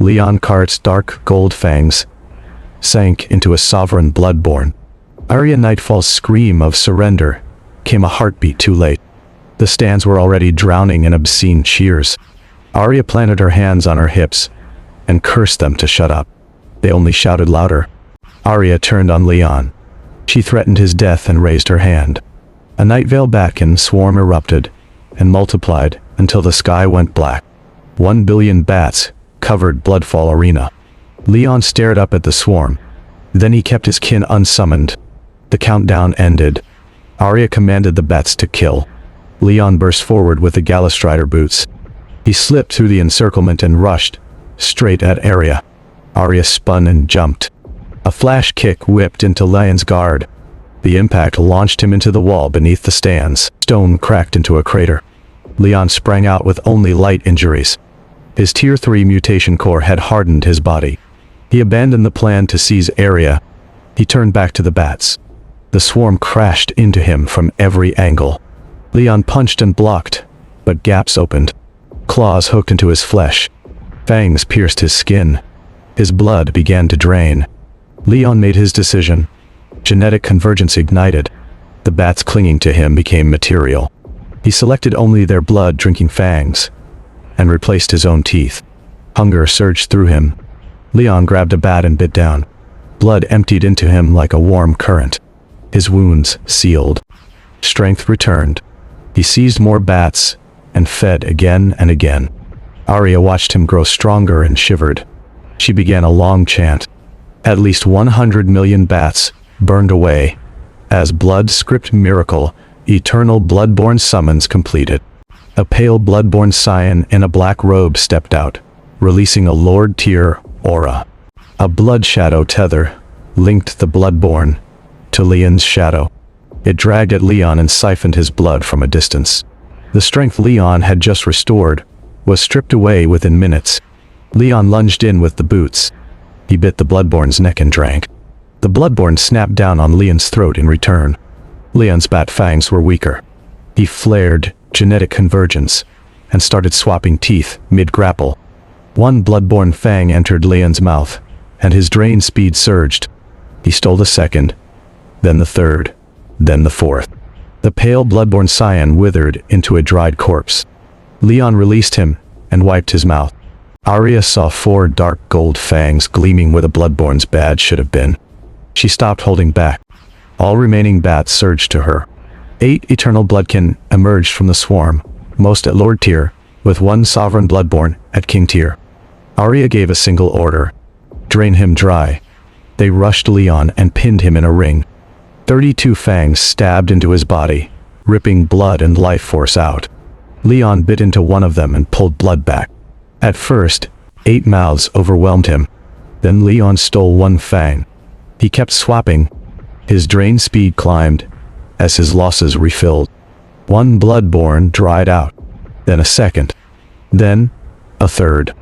Leon Carte's dark gold fangs sank into a sovereign bloodborne. Arya Nightfall's scream of surrender came a heartbeat too late. The stands were already drowning in obscene cheers. Arya planted her hands on her hips and cursed them to shut up. They only shouted louder. Arya turned on Leon. She threatened his death and raised her hand. A night veil Batkin swarm erupted and multiplied until the sky went black. 1 billion bats covered Bloodfall Arena. Leon stared up at the swarm. Then he kept his kin unsummoned. The countdown ended. Arya commanded the bats to kill. Leon burst forward with the Galastrider boots. He slipped through the encirclement and rushed straight at Arya. Arya spun and jumped. A flash kick whipped into Leon's guard. The impact launched him into the wall beneath the stands. Stone cracked into a crater. Leon sprang out with only light injuries. His Tier 3 mutation core had hardened his body. He abandoned the plan to seize Arya. He turned back to the bats. The swarm crashed into him from every angle. Leon punched and blocked, but gaps opened. Claws hooked into his flesh. Fangs pierced his skin. His blood began to drain. Leon made his decision. Genetic convergence ignited. The bats clinging to him became material. He selected only their blood-drinking fangs and replaced his own teeth. Hunger surged through him. Leon grabbed a bat and bit down. Blood emptied into him like a warm current. His wounds sealed. Strength returned. He seized more bats and fed again and again. Arya watched him grow stronger and shivered. She began a long chant. At least 100 million bats burned away as blood script miracle, eternal bloodborne summons completed. A pale bloodborne scion in a black robe stepped out, releasing a Lord Tier aura. A blood shadow tether linked the bloodborne to Leon's shadow. It dragged at Leon and siphoned his blood from a distance. The strength Leon had just restored was stripped away within minutes. Leon lunged in with the boots. He bit the bloodborne's neck and drank. The bloodborne snapped down on Leon's throat in return. Leon's bat fangs were weaker. He flared genetic convergence and started swapping teeth mid-grapple. One bloodborne fang entered Leon's mouth, and his drain speed surged. He stole the second, then the third, then the fourth. The pale bloodborne scion withered into a dried corpse. Leon released him and wiped his mouth. Arya saw 4 dark gold fangs gleaming where the bloodborne's badge should have been. She stopped holding back. All remaining bats surged to her. 8 eternal bloodkin emerged from the swarm, most at Lord Tier, with 1 sovereign bloodborne at King Tier. Arya gave a single order. Drain him dry. They rushed Leon and pinned him in a ring. 32 fangs stabbed into his body, ripping blood and life force out. Leon bit into one of them and pulled blood back. At first, 8 mouths overwhelmed him. Then Leon stole 1 fang. He kept swapping. His drain speed climbed as his losses refilled. 1 bloodborne dried out. Then a second. Then a third.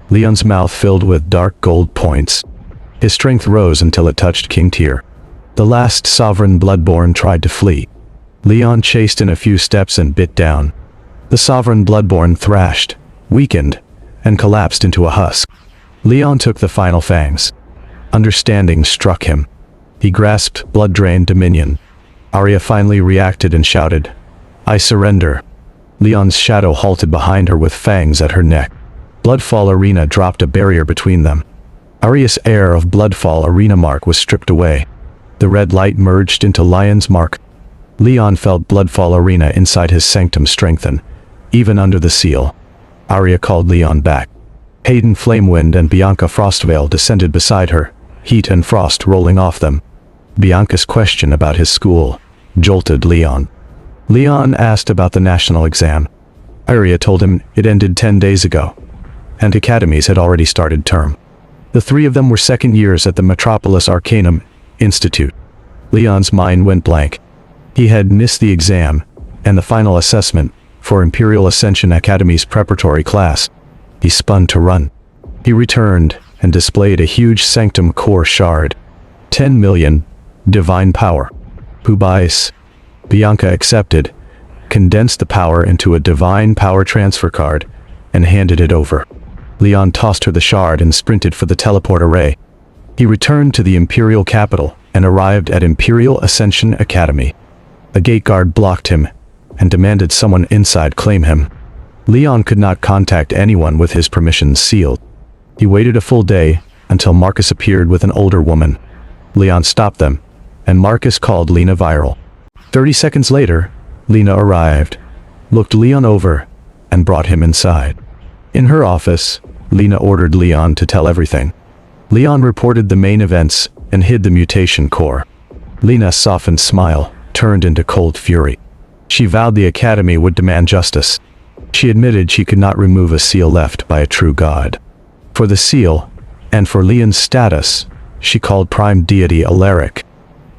Leon's mouth filled with dark gold points. His strength rose until it touched King Tier. The last sovereign bloodborne tried to flee. Leon chased in a few steps and bit down. The sovereign bloodborne thrashed, weakened, and collapsed into a husk. Leon took the final fangs. Understanding struck him. He grasped blood-drained dominion. Arya finally reacted and shouted, "I surrender." Leon's shadow halted behind her with fangs at her neck. Bloodfall Arena dropped a barrier between them. Arya's air of Bloodfall Arena mark was stripped away. The red light merged into Lion's mark. Leon felt Bloodfall Arena inside his sanctum strengthen, even under the seal. Arya called Leon back. Hayden Flamewind and Bianca Frostvale descended beside her, heat and frost rolling off them. Bianca's question about his school jolted Leon. Leon asked about the national exam. Arya told him it ended 10 days ago, and academies had already started term. The 3 of them were second years at the Metropolis Arcanum Institute. Leon's mind went blank. He had missed the exam and the final assessment for Imperial Ascension Academy's preparatory class. He spun to run. He returned and displayed a huge Sanctum Core shard. 10 million divine power. Who buys? Bianca accepted, condensed the power into a divine power transfer card, and handed it over. Leon tossed her the shard and sprinted for the teleport array. He returned to the Imperial capital and arrived at Imperial Ascension Academy. A gate guard blocked him and demanded someone inside claim him. Leon could not contact anyone with his permissions sealed. He waited a full day until Marcus appeared with an older woman. Leon stopped them, and Marcus called Lena viral. 30 seconds later, Lena arrived, looked Leon over, and brought him inside. In her office, Lena ordered Leon to tell everything. Leon reported the main events and hid the mutation core. Lena's softened smile turned into cold fury. She vowed the Academy would demand justice. She admitted she could not remove a seal left by a true god. For the seal, and for Leon's status, she called Prime Deity Alaric.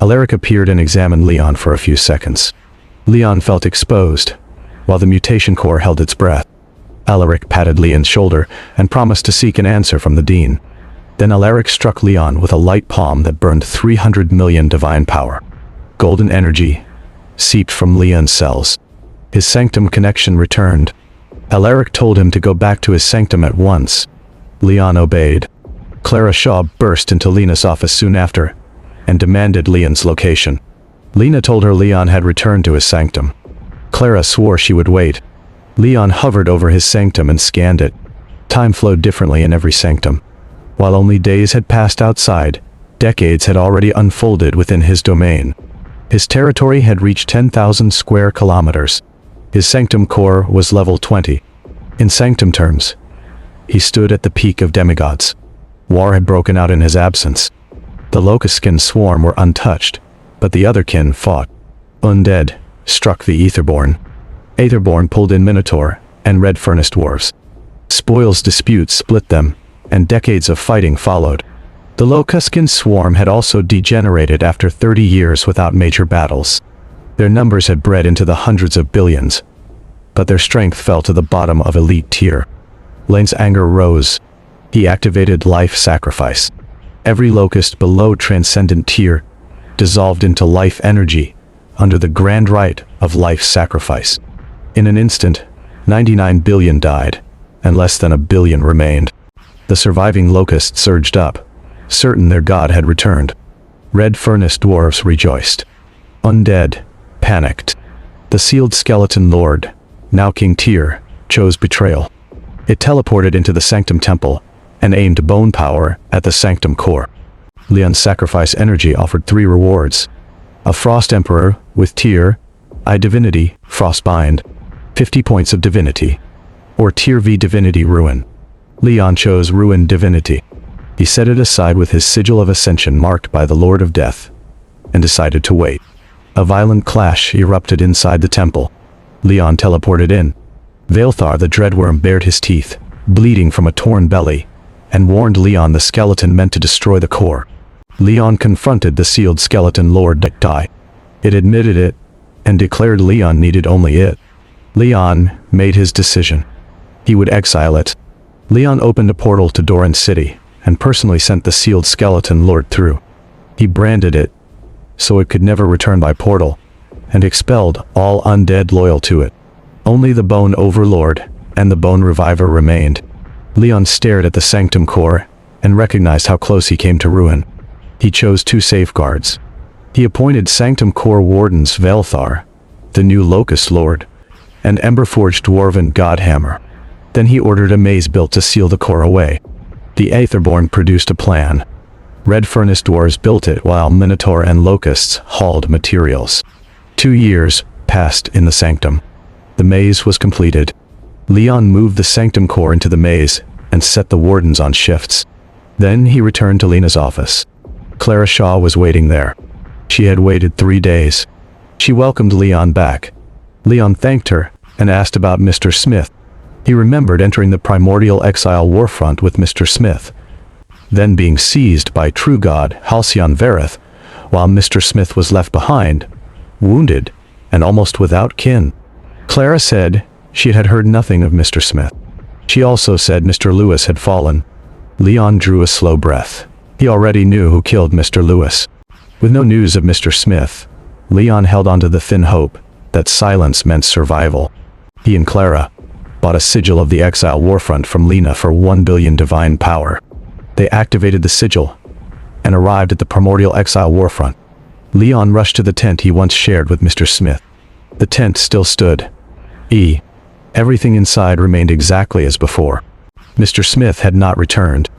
Alaric appeared and examined Leon for a few seconds. Leon felt exposed, while the mutation core held its breath. Alaric patted Leon's shoulder and promised to seek an answer from the Dean. Then Alaric struck Leon with a light palm that burned 300 million divine power. Golden energy seeped from Leon's cells. His sanctum connection returned. Alaric told him to go back to his sanctum at once. Leon obeyed. Clara Shaw burst into Lena's office soon after and demanded Leon's location. Lena told her Leon had returned to his sanctum. Clara swore she would wait. Leon hovered over his sanctum and scanned it. Time flowed differently in every sanctum. While only days had passed outside, decades had already unfolded within his domain. His territory had reached 10,000 square kilometers. His sanctum core was level 20. In sanctum terms, he stood at the peak of demigods. War had broken out in his absence. The locust-skin swarm were untouched, but the other kin fought. Undead struck the Aetherborn. Aetherborn pulled in Minotaur and Red Furnace dwarves. Spoils disputes split them, and decades of fighting followed. The locust-skin swarm had also degenerated after 30 years without major battles. Their numbers had bred into the hundreds of billions, but their strength fell to the bottom of elite tier. Lane's anger rose. He activated life sacrifice. Every locust below transcendent tier dissolved into life energy under the grand rite of life sacrifice. In an instant, 99 billion died, and less than a billion remained. The surviving locusts surged up, certain their god had returned. Red Furnace dwarves rejoiced. Undead panicked. The sealed skeleton lord, now King Tyr, chose betrayal. It teleported into the sanctum temple and aimed bone power at the sanctum core. Leon's sacrifice energy offered 3 rewards: a Frost Emperor with Tyr, I Divinity, Frostbind, 50 points of divinity, or Tyr V Divinity Ruin. Leon chose Ruin Divinity. He set it aside with his sigil of ascension marked by the Lord of Death, and decided to wait. A violent clash erupted inside the temple. Leon teleported in. Veilthar the Dreadworm bared his teeth, bleeding from a torn belly, and warned Leon the skeleton meant to destroy the core. Leon confronted the sealed skeleton Lord Die. It admitted it, and declared Leon needed only it. Leon made his decision. He would exile it. Leon opened a portal to Doran City, and personally sent the sealed skeleton Lord through. He branded it, so it could never return by portal, and expelled all undead loyal to it. Only the Bone Overlord and the Bone Reviver remained. Leon stared at the sanctum core and recognized how close he came to ruin. He chose 2 safeguards. He appointed sanctum core wardens Veilthar, the new Locust Lord, and Emberforged Dwarven Godhammer. Then he ordered a maze built to seal the core away. The Aetherborn produced a plan. Red Furnace dwarves built it while Minotaur and Locusts hauled materials. 2 years passed in the sanctum. The maze was completed. Leon moved the sanctum core into the maze and set the wardens on shifts. Then he returned to Lena's office. Clara Shaw was waiting there. She had waited 3 days. She welcomed Leon back. Leon thanked her and asked about Mr. Smith. He remembered entering the primordial exile warfront with Mr. Smith, then being seized by true god Halcyon Verith, while Mr. Smith was left behind, wounded, and almost without kin. Clara said she had heard nothing of Mr. Smith. She also said Mr. Lewis had fallen. Leon drew a slow breath. He already knew who killed Mr. Lewis. With no news of Mr. Smith, Leon held on to the thin hope that silence meant survival. He and Clara bought a sigil of the Exile Warfront from Lena for 1 billion divine power. They activated the sigil and arrived at the primordial Exile Warfront. Leon rushed to the tent he once shared with Mr. Smith. The tent still stood. Everything inside remained exactly as before. Mr. Smith had not returned.